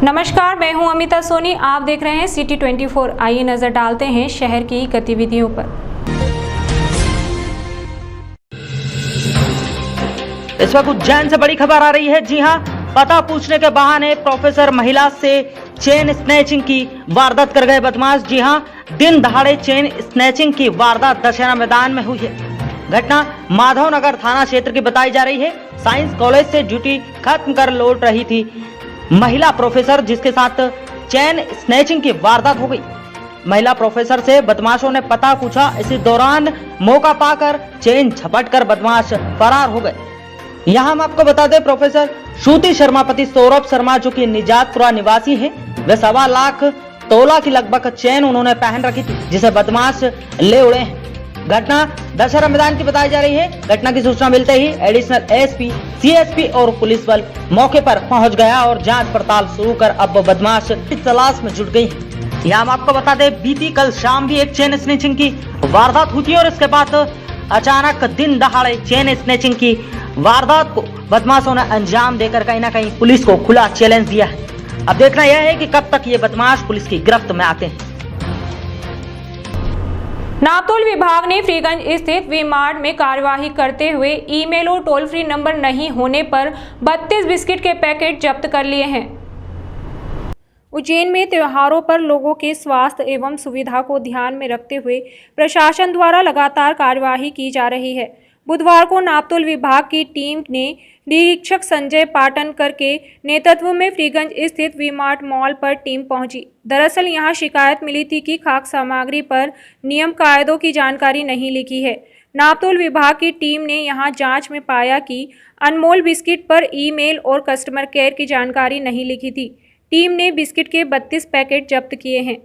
नमस्कार, मैं हूं अमिता सोनी। आप देख रहे हैं सिटी 24। आइए नजर डालते हैं शहर की गतिविधियों पर। इस वक्त उज्जैन से बड़ी खबर आ रही है। जी हां, पता पूछने के बहाने प्रोफेसर महिला से चेन स्नैचिंग की वारदात कर गए बदमाश। जी हां, दिन दहाड़े चेन स्नैचिंग की वारदात दशहरा मैदान में हुई है। घटना माधवनगर थाना क्षेत्र की बताई जा रही है। साइंस कॉलेज से ड्यूटी खत्म कर लौट रही थी महिला प्रोफेसर, जिसके साथ चेन स्नैचिंग की वारदात हो गई। महिला प्रोफेसर से बदमाशों ने पता पूछा। इसी दौरान मौका पाकर चेन झपटकर बदमाश फरार हो गए। यहाँ हम आपको बता दें, प्रोफेसर श्रुति शर्मा पति सौरभ शर्मा, जो कि निजातपुरा निवासी हैं, वे 1.25 लाख तोला की लगभग चेन उन्होंने पहन रखी थी, जिसे बदमाश ले उड़े हैं। घटना दशहरा मैदान की बताई जा रही है। घटना की सूचना मिलते ही एडिशनल एसपी, सीएसपी और पुलिस बल मौके पर पहुंच गया और जांच पड़ताल शुरू कर अब बदमाश की तलाश में जुट गई है। यहाँ हम आपको बता दें, बीती कल शाम भी एक चेन स्नैचिंग की वारदात हुई थी और इसके बाद अचानक दिन दहाड़े चेन स्नैचिंग की वारदात को बदमाशों ने अंजाम देकर कहीं ना कहीं पुलिस को खुला चैलेंज दिया है। अब देखना यह है कि कब तक ये बदमाश पुलिस की गिरफ्त में आते हैं। नापतोल विभाग ने फ्रीगंज स्थित वी मार्ट में कार्यवाही करते हुए ईमेल और टोल फ्री नंबर नहीं होने पर 32 बिस्किट के पैकेट जब्त कर लिए हैं। उज्जैन में त्योहारों पर लोगों के स्वास्थ्य एवं सुविधा को ध्यान में रखते हुए प्रशासन द्वारा लगातार कार्यवाही की जा रही है। बुधवार को नापतोल विभाग की टीम ने निरीक्षक संजय पाटनकर के नेतृत्व में फ्रीगंज स्थित वी मार्ट मॉल पर टीम पहुंची। दरअसल यहां शिकायत मिली थी कि खाद्य सामग्री पर नियम कायदों की जानकारी नहीं लिखी है। नापतोल विभाग की टीम ने यहां जांच में पाया कि अनमोल बिस्किट पर ईमेल और कस्टमर केयर की जानकारी नहीं लिखी थी। टीम ने बिस्किट के 32 पैकेट जब्त किए हैं।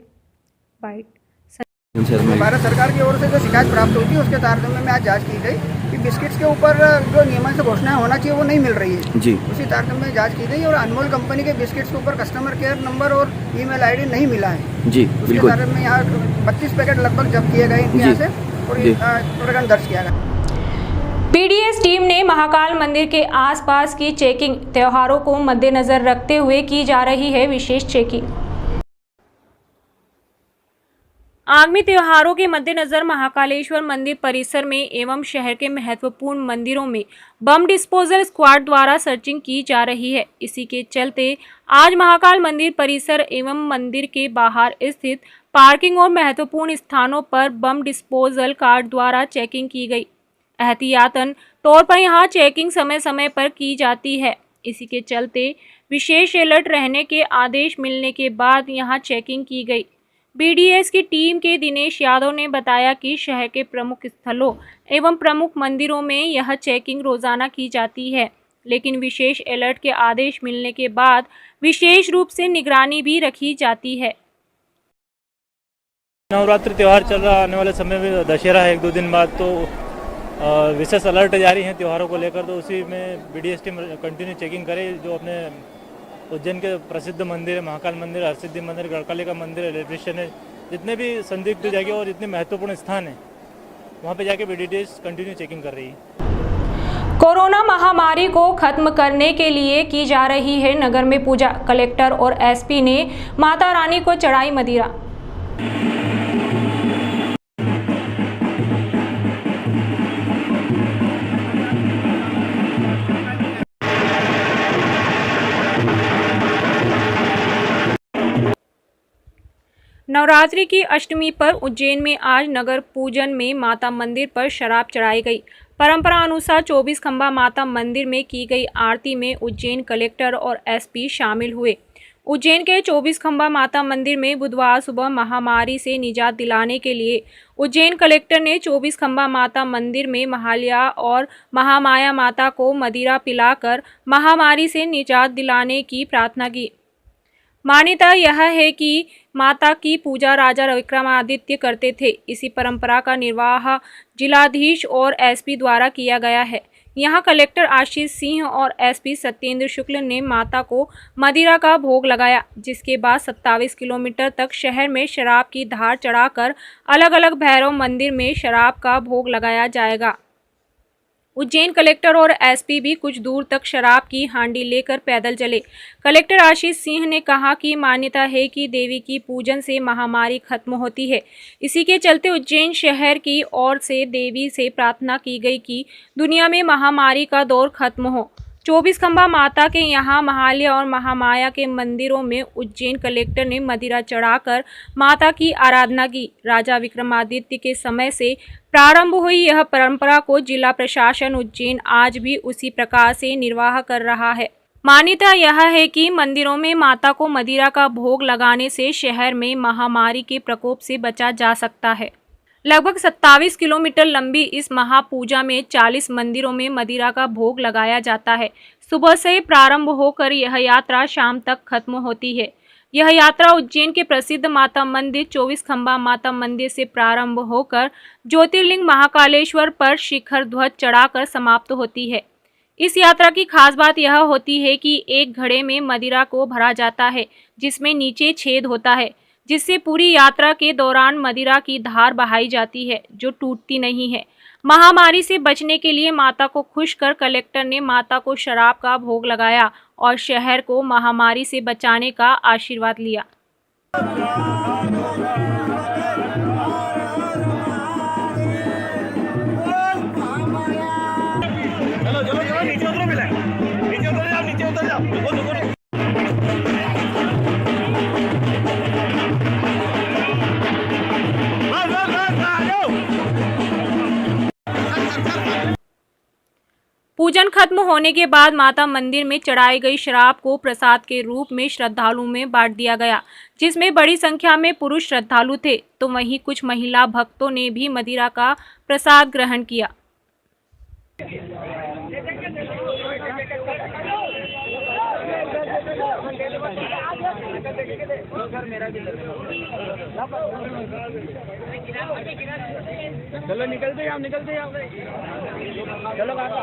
भारत सरकार की ओर से जो शिकायत प्राप्त हुई थी, उसके तारतम्य में आज जांच की गई कि बिस्किट्स के ऊपर जो नियमन से घोषणाएं होना चाहिए वो नहीं मिल रही है जी। उसी तारतम्य में जांच की गई और अनमोल कंपनी के बिस्किट्स के ऊपर कस्टमर केयर नंबर और ईमेल आईडी नहीं मिला है जी। उसके तारतम्य में यहाँ 32 पैकेट लगभग जब्त किए गए इनके यहाँ से और प्रकरण दर्ज किया गया। पीडीएस टीम ने महाकाल मंदिर के आसपास की चेकिंग। त्योहारों को मद्देनजर रखते हुए की जा रही है विशेष चेकिंग। आगामी त्योहारों के मद्देनजर महाकालेश्वर मंदिर परिसर में एवं शहर के महत्वपूर्ण मंदिरों में बम डिस्पोजल स्क्वाड द्वारा सर्चिंग की जा रही है। इसी के चलते आज महाकाल मंदिर परिसर एवं मंदिर के बाहर स्थित पार्किंग और महत्वपूर्ण स्थानों पर बम डिस्पोजल कार्ड द्वारा चेकिंग की गई। एहतियातन तौर पर यहां चेकिंग समय समय पर की जाती है। इसी के चलते विशेष अलर्ट रहने के आदेश मिलने के बाद यहां चेकिंग की गई। बीडीएस की टीम के दिनेश यादव ने बताया कि शहर के प्रमुख स्थलों एवं प्रमुख मंदिरों में यह चेकिंग रोजाना की जाती है, लेकिन विशेष अलर्ट के आदेश मिलने के बाद विशेष रूप से निगरानी भी रखी जाती है। नवरात्रि त्यौहार चल रहा, आने वाले समय में दशहरा है 1-2 दिन बाद, तो विशेष अलर्ट जारी है त्योहारों को लेकर। तो उसी में बीडीएस टीम कंटिन्यू चेकिंग करे। जो अपने उज्जैन के प्रसिद्ध मंदिर है, महाकाल मंदिर, हरसिद्धि मंदिर, गढ़काली का मंदिर, इलेक्ट्रिशियन है, जितने भी संदिग्ध जगह और जितने महत्वपूर्ण स्थान है, वहाँ पे जाके बीडीएस कंटिन्यू चेकिंग कर रही है। कोरोना महामारी को खत्म करने के लिए की जा रही है नगर में पूजा। कलेक्टर और एसपी ने माता रानी को चढ़ाई मदिरा। नवरात्रि की अष्टमी पर उज्जैन में आज नगर पूजन में माता मंदिर पर शराब चढ़ाई गई। परंपरा अनुसार 24 खंबा माता मंदिर में की गई आरती में उज्जैन कलेक्टर और एसपी शामिल हुए। उज्जैन के 24 खंबा माता मंदिर में बुधवार सुबह महामारी से निजात दिलाने के लिए उज्जैन कलेक्टर ने 24 खंबा माता मंदिर में महालया और महामाया माता को मदिरा पिलाकर महामारी से निजात दिलाने की प्रार्थना की। मान्यता यह है कि माता की पूजा राजा विक्रमादित्य करते थे। इसी परंपरा का निर्वाह जिलाधीश और एसपी द्वारा किया गया है। यहां कलेक्टर आशीष सिंह और एसपी सत्येंद्र शुक्ल ने माता को मदिरा का भोग लगाया, जिसके बाद 27 किलोमीटर तक शहर में शराब की धार चढ़ाकर अलग अलग भैरव मंदिर में शराब का भोग लगाया जाएगा। उज्जैन कलेक्टर और एसपी भी कुछ दूर तक शराब की हांडी लेकर पैदल चले। कलेक्टर आशीष सिंह ने कहा कि मान्यता है कि देवी की पूजन से महामारी खत्म होती है। इसी के चलते उज्जैन शहर की ओर से देवी से प्रार्थना की गई कि दुनिया में महामारी का दौर खत्म हो। 24 खंबा माता के यहाँ महालय और महामाया के मंदिरों में उज्जैन कलेक्टर ने मदिरा चढ़ाकर माता की आराधना की। राजा विक्रमादित्य के समय से प्रारंभ हुई यह परंपरा को जिला प्रशासन उज्जैन आज भी उसी प्रकार से निर्वाह कर रहा है। मान्यता यह है कि मंदिरों में माता को मदिरा का भोग लगाने से शहर में महामारी के प्रकोप से बचा जा सकता है। लगभग 27 किलोमीटर लंबी इस महापूजा में 40 मंदिरों में मदिरा का भोग लगाया जाता है। सुबह से प्रारंभ होकर यह यात्रा शाम तक खत्म होती है। यह यात्रा उज्जैन के प्रसिद्ध माता मंदिर 24 खंबा माता मंदिर से प्रारंभ होकर ज्योतिर्लिंग महाकालेश्वर पर शिखर ध्वज चढ़ाकर समाप्त होती है। इस यात्रा की खास बात यह होती है कि एक घड़े में मदिरा को भरा जाता है, जिसमें नीचे छेद होता है, जिससे पूरी यात्रा के दौरान मदिरा की धार बहाई जाती है, जो टूटती नहीं है। महामारी से बचने के लिए माता को खुश कर कलेक्टर ने माता को शराब का भोग लगाया और शहर को महामारी से बचाने का आशीर्वाद लिया। पूजन खत्म होने के बाद माता मंदिर में चढ़ाई गई शराब को प्रसाद के रूप में श्रद्धालुओं में बांट दिया गया, जिसमें बड़ी संख्या में पुरुष श्रद्धालु थे, तो वहीं कुछ महिला भक्तों ने भी मदिरा का प्रसाद ग्रहण किया। चलो निकलते आप चलो काका।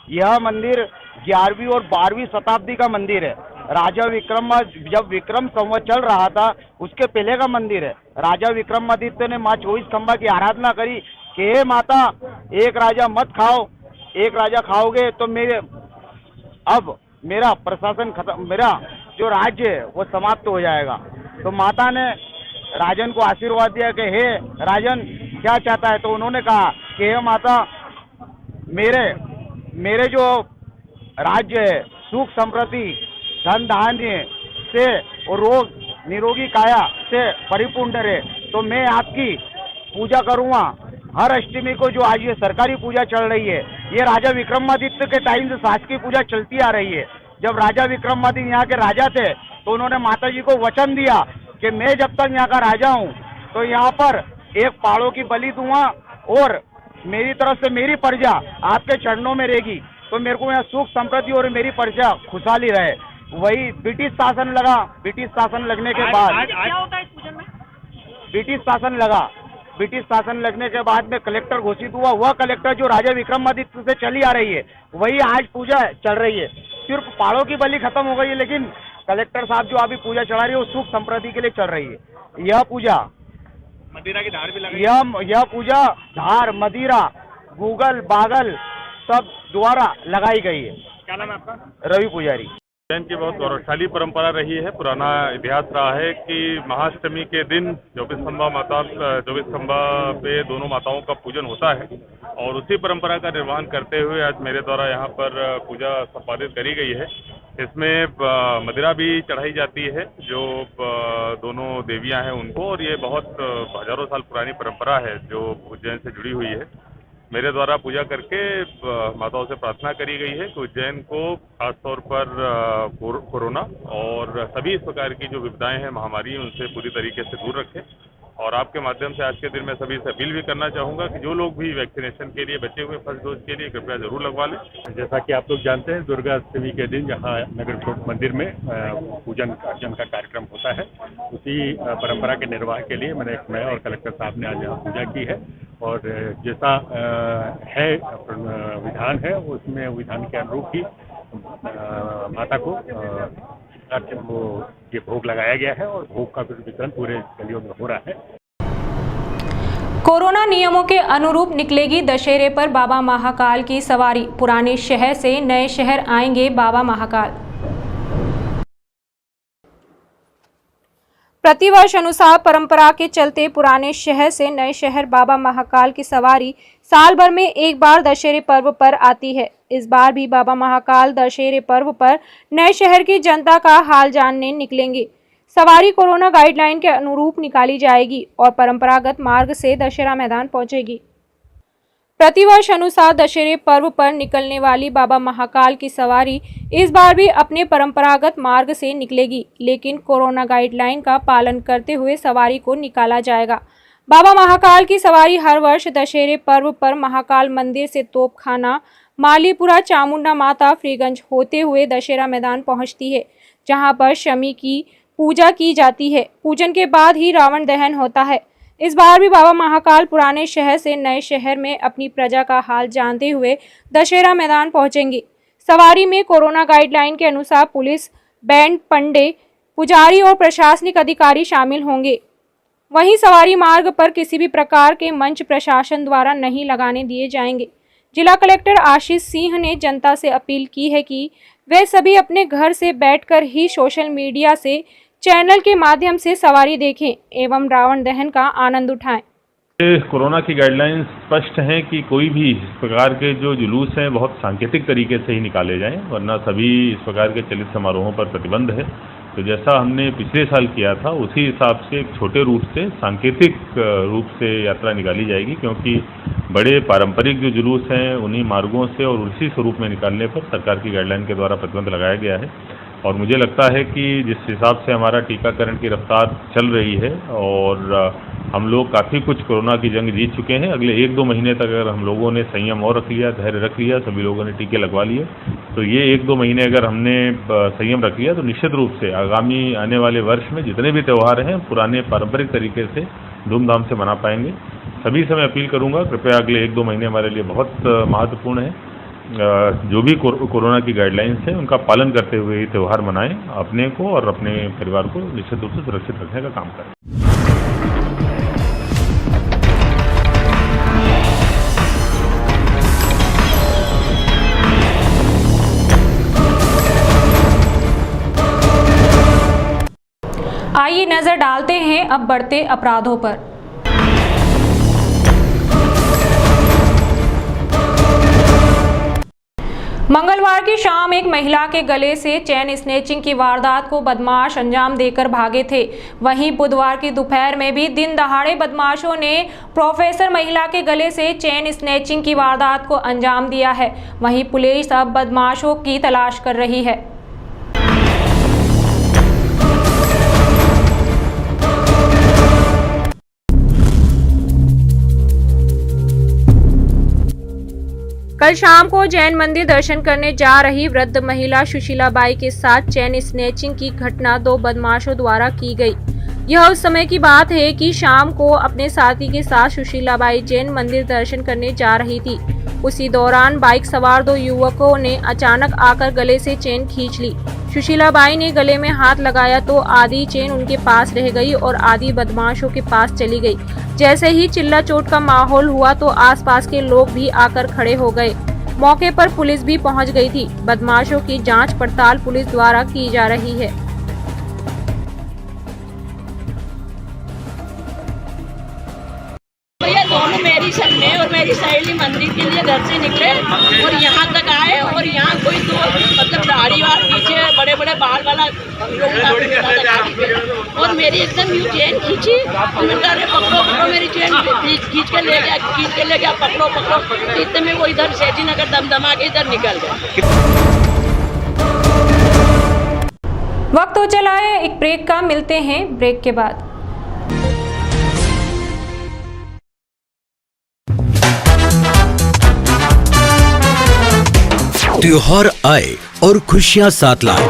यह मंदिर 11वीं और 12वीं शताब्दी का मंदिर है। राजा जब विक्रम संवत चल रहा था उसके पहले का मंदिर है। राजा विक्रमादित्य ने माँ 24 खंबा की आराधना करी कि हे माता, एक राजा मत खाओ, एक राजा खाओगे तो मेरा प्रशासन खत्म, मेरा जो राज्य है वो समाप्त हो जाएगा। तो माता ने राजन को आशीर्वाद दिया कि हे राजन क्या चाहता है, तो उन्होंने कहा कि हे माता, मेरे जो राज्य है सुख समृद्धि धन धान्य से और रोग निरोगी काया से परिपूर्ण रहे, तो मैं आपकी पूजा करूँगा। हर अष्टमी को जो आज ये सरकारी पूजा चल रही है, ये राजा विक्रमादित्य के टाइम से शासकीय पूजा चलती आ रही है। जब राजा विक्रमादित्य यहाँ के राजा थे तो उन्होंने माता जी को वचन दिया कि मैं जब तक यहाँ का राजा हूँ तो यहाँ पर एक पाड़ों की बलि दूंगा और मेरी तरफ से मेरी प्रजा आपके चरणों में रहेगी, तो मेरे को यहाँ सुख समृद्धि और मेरी प्रजा खुशहाली रहे। वही ब्रिटिश शासन लगा। ब्रिटिश शासन लगने के बाद क्या होता है इस पूजन में? ब्रिटिश शासन लगने के बाद में कलेक्टर घोषित हुआ। वह कलेक्टर जो राजा विक्रमादित्य से चली आ रही है वही आज पूजा चल रही है। सिर्फ पहाड़ों की बलि खत्म हो गई है, लेकिन कलेक्टर साहब जो अभी पूजा चला रही है वो सुख समृद्धि के लिए चल रही है। यह पूजा मदिरा की धार भी लगी। यह पूजा धार मदिरा गूगल बागल सब द्वारा लगाई गई है। क्या नाम है आपका? रवि पुजारी। उज्जैन की बहुत गौरवशाली परंपरा रही है। पुराना इतिहास रहा है कि महाअष्टमी के दिन 24 खंबा पे दोनों माताओं का पूजन होता है और उसी परंपरा का निर्वहन करते हुए आज मेरे द्वारा यहाँ पर पूजा संपादित करी गई है। इसमें मदिरा भी चढ़ाई जाती है जो दोनों देवियाँ हैं उनको, और ये बहुत हजारों साल पुरानी परंपरा है जो उज्जैन से जुड़ी हुई है। मेरे द्वारा पूजा करके माताओं से प्रार्थना करी गई है कि उज्जैन को खासतौर पर कोरोना और सभी इस प्रकार की जो विपदाएं हैं, महामारी, उनसे पूरी तरीके से दूर रखें और आपके माध्यम से आज के दिन मैं सभी से अपील भी करना चाहूँगा कि जो लोग भी वैक्सीनेशन के लिए बचे हुए फर्स्ट डोज के लिए कृपया जरूर लगवा लें। जैसा कि आप लोग जानते हैं, दुर्गा अष्टमी के दिन यहाँ नगर चौक मंदिर में पूजन अर्चन का कार्यक्रम होता है। उसी परंपरा के निर्वाह के लिए मैं और कलेक्टर साहब ने आज यहाँ पूजा की है और जैसा है विधान है उसमें विधान के अनुरूप ही माता को ये भोग लगाया गया है और भोग का वितरण पूरे गलियों में हो रहा है। कोरोना नियमों के अनुरूप निकलेगी दशहरे पर बाबा महाकाल की सवारी। पुराने शहर से नए शहर आएंगे बाबा महाकाल। प्रतिवर्ष अनुसार परंपरा के चलते पुराने शहर से नए शहर बाबा महाकाल की सवारी साल भर में एक बार दशहरे पर्व पर आती है। इस बार भी बाबा महाकाल दशहरे पर्व पर नए शहर की जनता का हाल जानने निकलेंगे। सवारी कोरोना गाइडलाइन के अनुरूप निकाली जाएगी और परंपरागत मार्ग से दशहरा मैदान पहुंचेगी। प्रतिवर्ष अनुसार दशहरे पर्व पर निकलने वाली बाबा महाकाल की सवारी इस बार भी अपने परंपरागत मार्ग से निकलेगी, लेकिन कोरोना गाइडलाइन का पालन करते हुए सवारी को निकाला जाएगा। बाबा महाकाल की सवारी हर वर्ष दशहरे पर्व पर महाकाल मंदिर से तोपखाना, मालीपुरा, चामुंडा माता, फ्रीगंज होते हुए दशहरा मैदान पहुंचती है, जहां पर शमी की पूजा की जाती है। पूजन के बाद ही रावण दहन होता है। इस बार भी बाबा महाकाल पुराने शहर से नए शहर में अपनी प्रजा का हाल जानते हुए दशहरा मैदान पहुंचेंगे। सवारी में कोरोना गाइडलाइन के अनुसार पुलिस, बैंड, पंडे, पुजारी और प्रशासनिक अधिकारी शामिल होंगे। वहीं सवारी मार्ग पर किसी भी प्रकार के मंच प्रशासन द्वारा नहीं लगाने दिए जाएंगे। जिला कलेक्टर आशीष सिंह ने जनता से अपील की है कि वे सभी अपने घर से बैठकर ही सोशल मीडिया से चैनल के माध्यम से सवारी देखें एवं रावण दहन का आनंद उठाएं। कोरोना की गाइडलाइंस स्पष्ट हैं कि कोई भी इस प्रकार के जो जुलूस हैं बहुत सांकेतिक तरीके से ही निकाले जाएं, वरना सभी इस प्रकार के चलित समारोहों पर प्रतिबंध है। तो जैसा हमने पिछले साल किया था उसी हिसाब से एक छोटे रूट से सांकेतिक रूप से यात्रा निकाली जाएगी, क्योंकि बड़े पारंपरिक जो जुलूस हैं उन्हीं मार्गों से और उसी स्वरूप में निकालने पर सरकार की गाइडलाइन के द्वारा प्रतिबंध लगाया गया है। और मुझे लगता है कि जिस हिसाब से हमारा टीकाकरण की रफ्तार चल रही है और हम लोग काफ़ी कुछ कोरोना की जंग जीत चुके हैं, अगले 1-2 महीने तक अगर हम लोगों ने संयम और रख लिया, धैर्य रख लिया, सभी लोगों ने टीके लगवा लिए, तो ये 1-2 महीने अगर हमने संयम रख लिया तो निश्चित रूप से आगामी आने वाले वर्ष में जितने भी त्यौहार हैं पुराने पारंपरिक तरीके से धूमधाम से मना पाएंगे। सभी से मैं अपील करूँगा, कृपया अगले 1-2 महीने हमारे लिए बहुत महत्वपूर्ण है। जो भी कोरोना की गाइडलाइंस है उनका पालन करते हुए ये त्यौहार मनाएं, अपने को और अपने परिवार को निश्चित रूप से सुरक्षित रखने का काम करें। आइए नजर डालते हैं अब बढ़ते अपराधों पर। मंगलवार की शाम एक महिला के गले से चेन स्नैचिंग की वारदात को बदमाश अंजाम देकर भागे थे। वहीं बुधवार की दोपहर में भी दिन दहाड़े बदमाशों ने प्रोफेसर महिला के गले से चेन स्नैचिंग की वारदात को अंजाम दिया है। वहीं पुलिस अब बदमाशों की तलाश कर रही है। कल शाम को जैन मंदिर दर्शन करने जा रही वृद्ध महिला सुशीलाबाई के साथ चेन स्नैचिंग की घटना 2 बदमाशों द्वारा की गई। यह उस समय की बात है कि शाम को अपने साथी के साथ सुशीलाबाई जैन मंदिर दर्शन करने जा रही थी। उसी दौरान बाइक सवार 2 युवकों ने अचानक आकर गले से चेन खींच ली। सुशीलाबाई ने गले में हाथ लगाया तो आधी चेन उनके पास रह गई और आधी बदमाशों के पास चली गई। जैसे ही चिल्ला चोट का माहौल हुआ तो आसपास के लोग भी आकर खड़े हो गए। मौके पर पुलिस भी पहुंच गई थी। बदमाशों की जांच पड़ताल पुलिस द्वारा की जा रही है। दोनों मेरी सन में और मेरी सहेली मंदिर के लिए घर से निकले और यहाँ तक आए और यहाँ कोई तो मतलब दाढ़ी वाल पीछे बड़े बड़े बाल वाला और मेरी एकदम यूँ चेन खींची और मैंने कहा अरे पकड़ो पकड़ो मेरी चेन खींच के ले गया पकड़ो पकड़ो। इतने में वो इधर सेठी नगर दमदमा के इधर निकल गया। वक्त हो चला है एक ब्रेक का, मिलते हैं ब्रेक के बाद। त्योहार आए और खुशियां साथ लाए।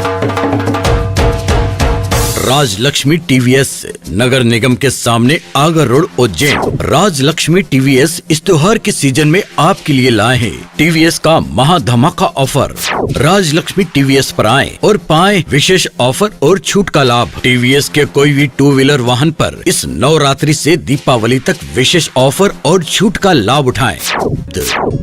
राजलक्ष्मी टीवीएस नगर निगम के सामने आगर रोड उज्जैन। राजलक्ष्मी टीवीएस इस त्योहार के सीजन में आपके लिए लाए हैं टीवीएस का महाधमाका ऑफर। राजलक्ष्मी टीवीएस पर आएं और पाएं विशेष ऑफर और छूट का लाभ। टीवीएस के कोई भी 2 व्हीलर वाहन पर इस नवरात्रि से दीपावली तक विशेष ऑफर और छूट का लाभ उठाएं।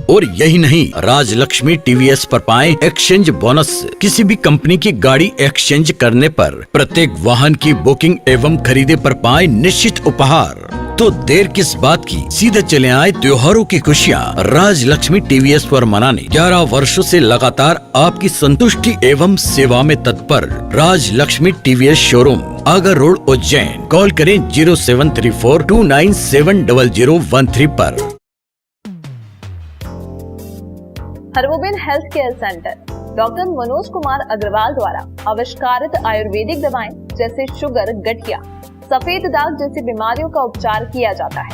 और यही नहीं, राजलक्ष्मी टीवीएस पर पाएं एक्सचेंज बोनस। किसी भी कंपनी की गाड़ी एक्सचेंज करने पर प्रत्येक वाहन की बुकिंग एवं खरीदे पर पाएं निश्चित उपहार। तो देर किस बात की, सीधे चले आए त्योहारों की खुशियाँ राजलक्ष्मी टीवीएस पर मनाने। 11 वर्षों से लगातार आपकी संतुष्टि एवं सेवा में तत्पर Rajalakshmi TVS showroom, Agar road Ujjain. Call करें 073429700013 पर। Hargobind health care centre doctor Manoj Kumar Agarwal द्वारा आविष्कारित आयुर्वेदिक दवाएं जैसे शुगर, गठिया, सफेद दाग जैसी बीमारियों का उपचार किया जाता है।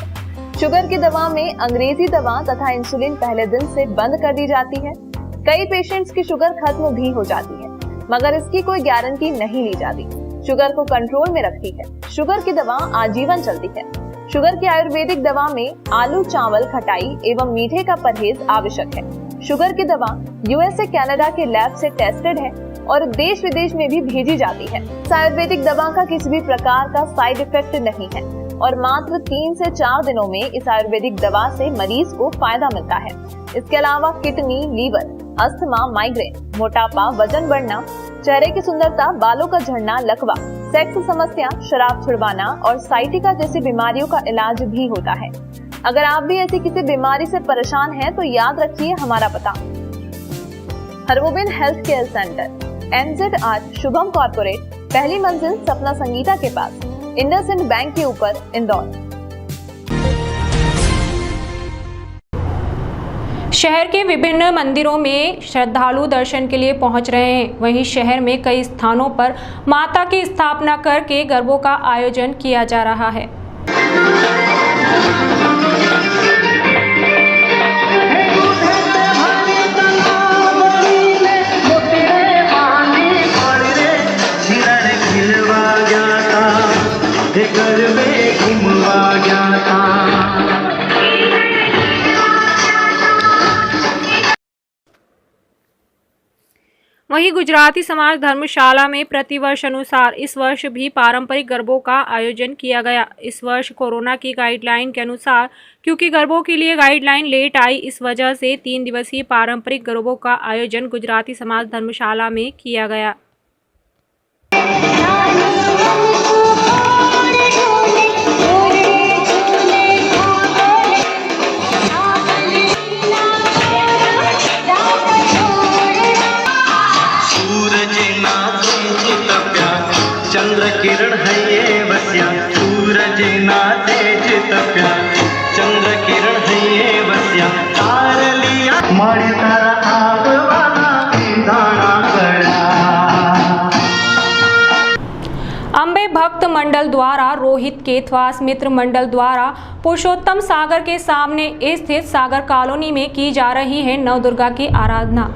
शुगर की दवा में अंग्रेजी दवा तथा इंसुलिन पहले दिन से बंद कर दी जाती है। कई पेशेंट्स की शुगर खत्म भी हो जाती है, मगर इसकी कोई गारंटी नहीं ली जाती। शुगर को कंट्रोल में रखती है। शुगर की दवा आजीवन चलती है। शुगर की आयुर्वेदिक दवा में आलू, चावल, खटाई एवं मीठे का परहेज आवश्यक है। शुगर की दवा यूएसए, कनाडा के लैब से टेस्टेड है और देश विदेश में भी भेजी जाती है। इस आयुर्वेदिक दवा का किसी भी प्रकार का साइड इफेक्ट नहीं है और मात्र 3 से 4 दिनों में इस आयुर्वेदिक दवा से मरीज को फायदा मिलता है। इसके अलावा किडनी, लीवर, अस्थमा, माइग्रेन, मोटापा, वजन बढ़ना, चेहरे की सुंदरता, बालों का झड़ना, लकवा, सेक्स समस्या, शराब छुड़वाना और साइटिका जैसी बीमारियों का इलाज भी होता है। अगर आप भी ऐसी किसी बीमारी से परेशान हैं तो याद रखिए हमारा पता। Hargobind health care centre, MZ8 Shubham corporate, पहली मंजिल सपना संगीता के पास, इंडसइंड बैंक के ऊपर, इंदौर। शहर के विभिन्न मंदिरों में श्रद्धालु दर्शन के लिए पहुंच रहे हैं। वहीं शहर में कई स्थानों पर माता की स्थापना करके गरबों का आयोजन किया जा रहा है। वहीं गुजराती समाज धर्मशाला में प्रतिवर्ष अनुसार इस वर्ष भी पारंपरिक गरबों का आयोजन किया गया। इस वर्ष कोरोना की गाइडलाइन के अनुसार, क्योंकि गरबों के लिए गाइडलाइन लेट आई, इस वजह से 3 दिवसीय पारंपरिक गरबों का आयोजन गुजराती समाज धर्मशाला में किया गया। चंद्र किरण है ये बसिया, सूरज ना तेज तप्या, चंद्र किरण है ये बसिया, तार लिया माड़ी तारा आगवाना दाना कड़ा। अंबे भक्त मंडल द्वारा रोहित केथवास मित्र मंडल द्वारा पुरुषोत्तम सागर के सामने स्थित सागर कॉलोनी में की जा रही है नवदुर्गा की आराधना।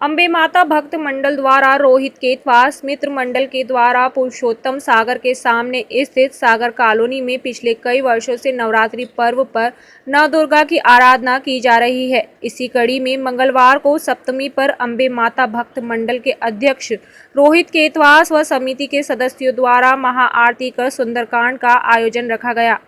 अंबे माता भक्त मंडल द्वारा रोहित केथवास मित्र मंडल के द्वारा पुरुषोत्तम सागर के सामने स्थित सागर कॉलोनी में पिछले कई वर्षों से नवरात्रि पर्व पर नवदुर्गा की आराधना की जा रही है। इसी कड़ी में मंगलवार को सप्तमी पर अंबे माता भक्त मंडल के अध्यक्ष रोहित केथवास व समिति के सदस्यों द्वारा महाआरती कर सुंदरकांड का आयोजन रखा गया।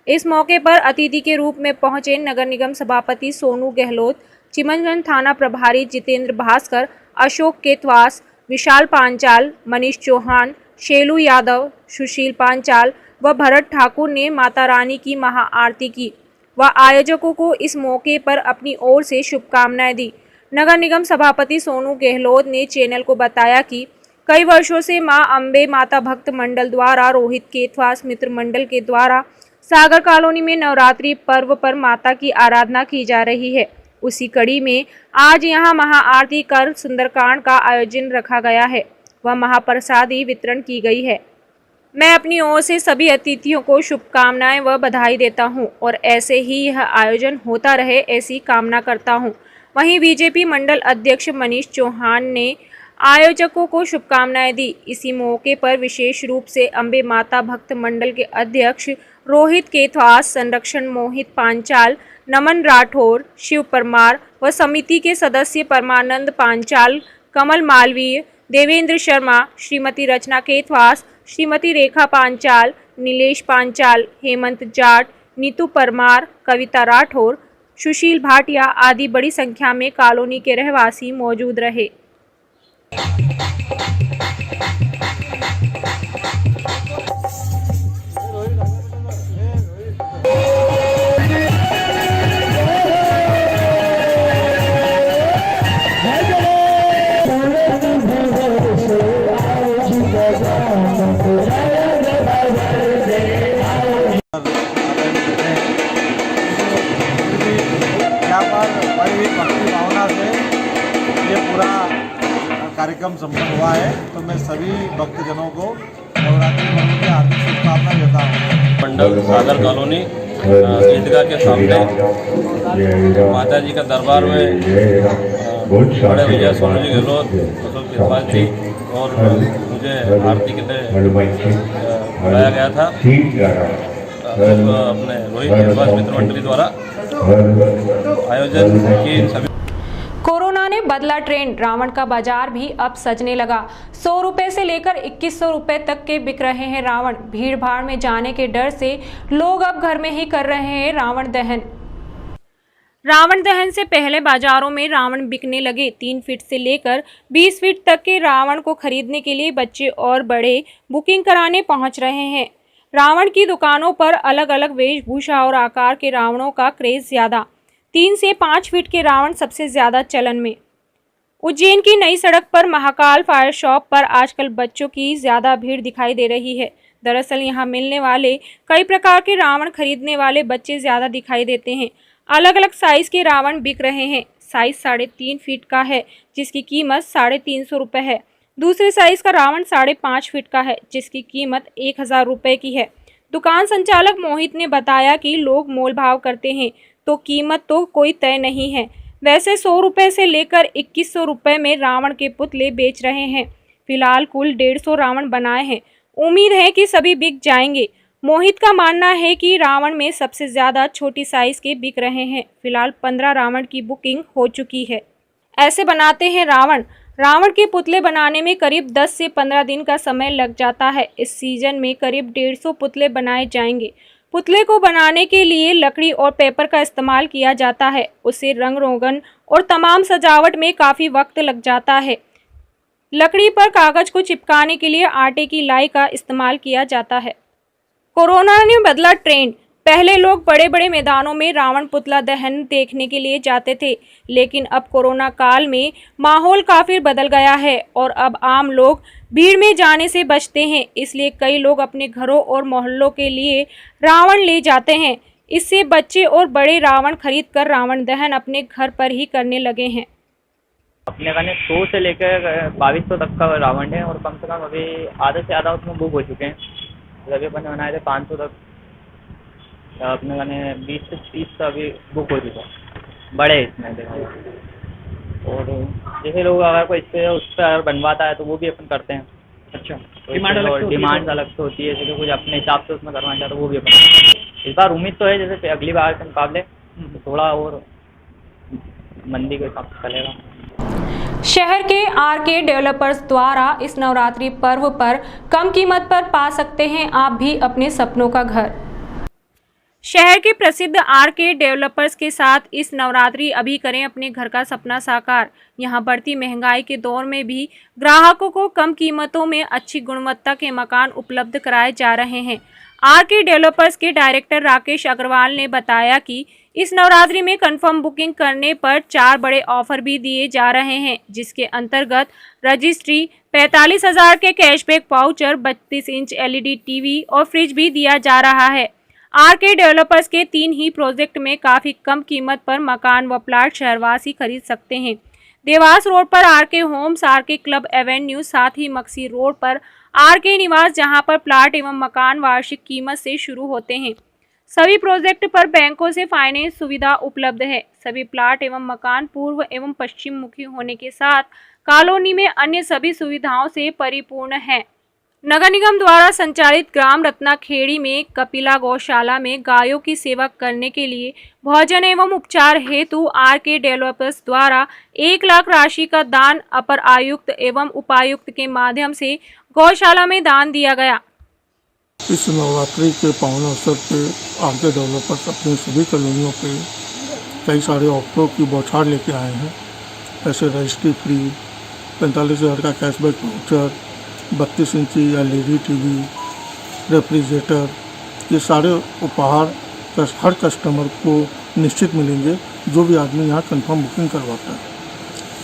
इस मौके पर अतिथि के रूप में पहुंचे नगर निगम सभापति सोनू गहलोत, चिमनगंज थाना प्रभारी जितेंद्र भास्कर, अशोक केथवास, विशाल पांचाल, मनीष चौहान, शेलू यादव, सुशील पांचाल व भरत ठाकुर ने माता रानी की महाआरती की व आयोजकों को इस मौके पर अपनी ओर से शुभकामनाएं दी। नगर निगम सभापति सोनू गहलोत ने चैनल को बताया कि कई वर्षों से मां अंबे माता भक्त मंडल द्वारा रोहित केथवास मित्र मंडल के द्वारा सागर कॉलोनी में नवरात्रि पर्व पर माता की आराधना की जा रही है। उसी कड़ी में आज यहां महाआरती कर सुंदरकांड का आयोजन रखा गया है व महाप्रसादी वितरण की गई है। मैं अपनी ओर से सभी अतिथियों को शुभकामनाएं व बधाई देता हूं और ऐसे ही यह आयोजन होता रहे ऐसी कामना करता हूं। वहीं बीजेपी मंडल अध्यक्ष मनीष चौहान ने आयोजकों को शुभकामनाएं दी। इसी मौके पर विशेष रूप से अम्बे माता भक्त मंडल के अध्यक्ष रोहित केथवास, संरक्षण मोहित पांचाल, नमन राठौर, शिव परमार व समिति के सदस्य परमानंद पांचाल, कमल मालवीय, देवेंद्र शर्मा, श्रीमती रचना केथवास, श्रीमती रेखा पांचाल, नीलेश पांचाल, हेमंत जाट, नीतू परमार, कविता राठौर, सुशील भाटिया आदि बड़ी संख्या में कॉलोनी के रहवासी मौजूद रहे। यहाँ पर बड़ी हुई भक्ति भावना से ये पूरा कार्यक्रम संपन्न हुआ है, तो मैं सभी भक्तजनों को नवरात्रि पर्व की हार्दिक शुभकामनाएं देता हूँ। मंडल सागर कॉलोनी ईदगाह के सामने माता जी का दरबार में बड़े भैया सोनू जी गहलोत, अशोक विश्वास जी और मुझे आरती के लिए बुलाया गया था अपने रोहित विश्वास मित्र मंडली द्वारा आयोजन की सभी। कोरोना ने बदला ट्रेंड, रावण का बाजार भी अब सजने लगा। 100 रुपए से लेकर 2100 रुपए तक के बिक रहे हैं रावण। भीड़ भाड़ में जाने के डर से लोग अब घर में ही कर रहे हैं रावण दहन। रावण दहन से पहले बाजारों में रावण बिकने लगे। 3 फीट से लेकर 20 फीट तक के रावण को खरीदने के लिए बच्चे और बड़े बुकिंग कराने पहुंच रहे हैं। रावण की दुकानों पर अलग अलग वेशभूषा और आकार के रावणों का क्रेज ज्यादा। 3 से 5 फीट के रावण सबसे ज्यादा चलन में। उज्जैन की नई सड़क पर महाकाल फायर शॉप पर आजकल बच्चों की ज्यादा भीड़ दिखाई दे रही है। दरअसल यहां मिलने वाले कई प्रकार के रावण खरीदने वाले बच्चे ज्यादा दिखाई देते हैं। अलग अलग साइज के रावण बिक रहे हैं। साइज 3.5 फीट का है जिसकी कीमत 350 रुपये है। दूसरे साइज का रावण 5.5 फीट का है जिसकी कीमत 1000 रुपये की है। दुकान संचालक मोहित ने बताया कि लोग मोल भाव करते हैं तो कीमत तो कोई तय नहीं है। वैसे 100 रुपये से लेकर 2100 रुपये में रावण के पुतले बेच रहे हैं। फिलहाल कुल 150 रावण बनाए हैं। उम्मीद है कि सभी बिक जाएंगे। मोहित का मानना है कि रावण में सबसे ज़्यादा छोटी साइज के बिक रहे हैं। फिलहाल 15 रावण की बुकिंग हो चुकी है। ऐसे बनाते हैं रावण। रावण के पुतले बनाने में करीब 10 से 15 दिन का समय लग जाता है। इस सीजन में करीब 150 पुतले बनाए जाएंगे। पुतले को बनाने के लिए लकड़ी और पेपर का इस्तेमाल किया जाता है। उसे रंग रोगन और तमाम सजावट में काफ़ी वक्त लग जाता है। लकड़ी पर कागज को चिपकाने के लिए आटे की लाई का इस्तेमाल किया जाता है। कोरोना ने बदला ट्रेंड। पहले लोग बड़े बड़े मैदानों में रावण पुतला दहन देखने के लिए जाते थे, लेकिन अब कोरोना काल में माहौल काफी बदल गया है और अब आम लोग भीड़ में जाने से बचते हैं। इसलिए कई लोग अपने घरों और मोहल्लों के लिए रावण ले जाते हैं। इससे बच्चे और बड़े रावण खरीदकर रावण दहन अपने घर पर ही करने लगे हैं। अपने खाने 100 से लेकर 2200 तक का रावण है और कम से कम अभी आधे से ज़्यादा उसमें बुक हो चुके हैं। अभी अपन बनाए थे 500 तक, अपने खाने 20 से 30 का अभी बुक हो चुका है। बड़े इसमें देखा जाए और जैसे लोग अगर कोई इससे उस पर अगर बनवाता है तो वो भी अपन करते हैं। अच्छा, डिमांड अलग से होती है, जैसे कुछ अपने हिसाब से उसमें करवाना चाहते तो वो भी अपन। इस बार उम्मीद तो है जैसे अगली बार के मुकाबले थोड़ा और मंदी के हिसाब से चलेगा। शहर के आरके डेवलपर्स द्वारा इस नवरात्रि पर्व पर कम कीमत पर पा सकते हैं आप भी अपने सपनों का घर। शहर के प्रसिद्ध आरके डेवलपर्स के साथ इस नवरात्रि अभी करें अपने घर का सपना साकार। यहां बढ़ती महंगाई के दौर में भी ग्राहकों को कम कीमतों में अच्छी गुणवत्ता के मकान उपलब्ध कराए जा रहे हैं। आरके डेवलपर्स के डायरेक्टर राकेश अग्रवाल ने बताया कि इस नवरात्रि में कंफर्म बुकिंग करने पर 4 बड़े ऑफर भी दिए जा रहे हैं, जिसके अंतर्गत रजिस्ट्री, 45,000 के cashback voucher, 32 inch LED TV और फ्रिज भी दिया जा रहा है। आरके डेवलपर्स के 3 ही प्रोजेक्ट में काफ़ी कम कीमत पर मकान व प्लाट शहरवासी खरीद सकते हैं। देवास रोड पर RK homes, RK club avenue, साथ ही मक्सी रोड पर RK निवास, जहां पर प्लाट एवं मकान वार्षिक कीमत से शुरू होते हैं। सभी प्रोजेक्ट पर बैंकों से फाइनेंस सुविधा उपलब्ध है। सभी प्लाट एवं मकान पूर्व एवं पश्चिम मुखी होने के साथ कॉलोनी में अन्य सभी सुविधाओं से परिपूर्ण है। नगर निगम द्वारा संचालित ग्राम रत्नाखेड़ी में कपिला गौशाला में गायों की सेवा करने के लिए भोजन एवं उपचार हेतु RK डेवलपर्स द्वारा 1 लाख राशि का दान अपर आयुक्त एवं उपायुक्त के माध्यम से गौशाला में दान दिया गया। इस नवरात्रि के पावन अवसर पे RK डेवलपर्स अपने सभी कॉलोनियों पे कई सारे ऑफरों की बौछार लेके आए हैं। ऐसे रजिस्ट्री फ्री, 45,000 का कैशबैक वाउचर, 32 इंची LED TV, रेफ्रिजरेटर, ये सारे उपहार हर कस्टमर को निश्चित मिलेंगे जो भी आदमी यहाँ कंफर्म बुकिंग करवाता है।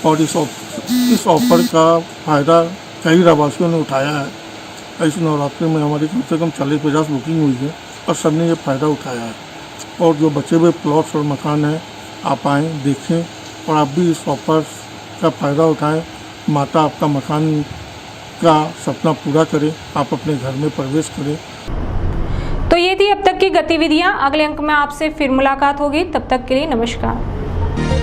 और इस ऑफर का फ़ायदा कई रहवासियों ने उठाया है। इस नवरात्रि में हमारी कम से कम 40-50 बुकिंग हुई है और सबने ये फ़ायदा उठाया है। और जो बचे हुए प्लॉट्स और मकान हैं, आप आएँ, देखें और आप भी इस ऑफर का फ़ायदा उठाएं। माता आपका मकान का सपना पूरा करे, आप अपने घर में प्रवेश करें। तो ये थी अब तक की गतिविधियां। अगले अंक में आपसे फिर मुलाकात होगी, तब तक के लिए नमस्कार।